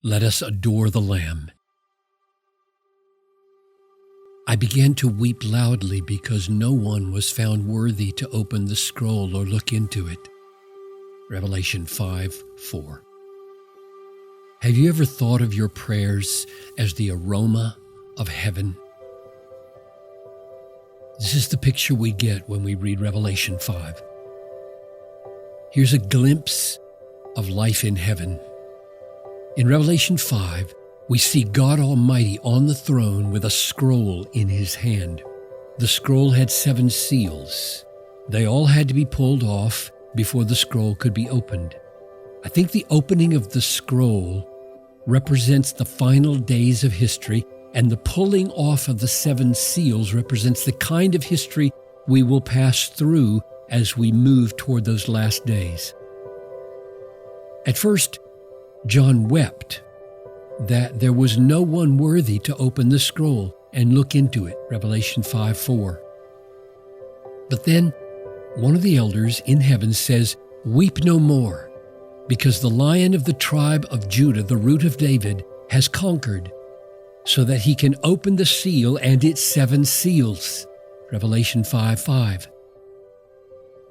Let us adore the Lamb. I began to weep loudly because no one was found worthy to open the scroll or look into it. Revelation 5:4. Have you ever thought of your prayers as the aroma of heaven? This is the picture we get when we read Revelation 5. Here's a glimpse of life in heaven. In Revelation 5, we see God Almighty on the throne with a scroll in his hand. The scroll had 7 seals. They all had to be pulled off before the scroll could be opened. I think the opening of the scroll represents the final days of history, and the pulling off of the 7 seals represents the kind of history we will pass through as we move toward those last days. At first, John wept that there was no one worthy to open the scroll and look into it, Revelation 5:4. But then one of the elders in heaven says, "Weep no more, because the Lion of the tribe of Judah, the Root of David, has conquered, so that he can open the seal and its 7 seals," Revelation 5:5.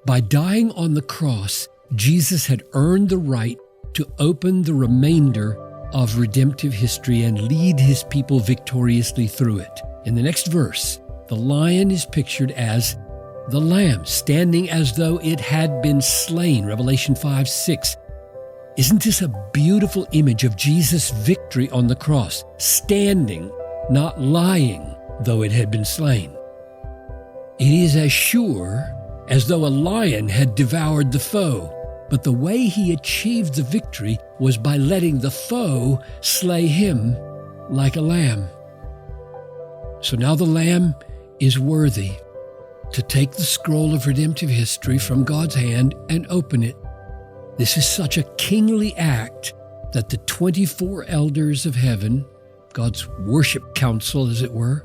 By dying on the cross, Jesus had earned the right to open the remainder of redemptive history and lead his people victoriously through it. In the next verse, the lion is pictured as the lamb, standing as though it had been slain, Revelation 5:6. Isn't this a beautiful image of Jesus' victory on the cross, standing, not lying, though it had been slain? It is as sure as though a lion had devoured the foe, but the way he achieved the victory was by letting the foe slay him like a lamb. So now the Lamb is worthy to take the scroll of redemptive history from God's hand and open it. This is such a kingly act that the 24 elders of heaven, God's worship council as it were,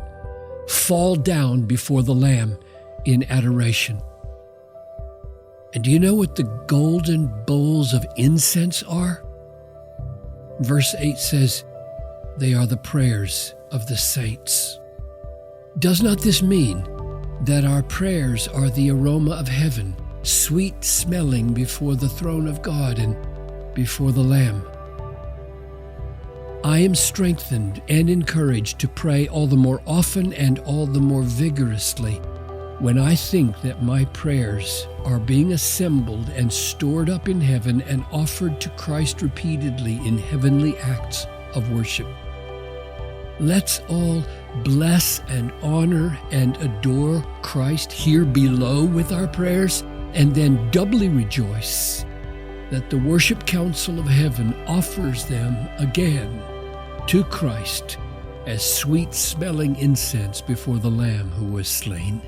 fall down before the Lamb in adoration. And do you know what the golden bowls of incense are? Verse 8 says, "They are the prayers of the saints." Does not this mean that our prayers are the aroma of heaven, sweet smelling before the throne of God and before the Lamb? I am strengthened and encouraged to pray all the more often and all the more vigorously when I think that my prayers are being assembled and stored up in heaven and offered to Christ repeatedly in heavenly acts of worship. Let's all bless and honor and adore Christ here below with our prayers, and then doubly rejoice that the worship council of heaven offers them again to Christ as sweet-smelling incense before the Lamb who was slain.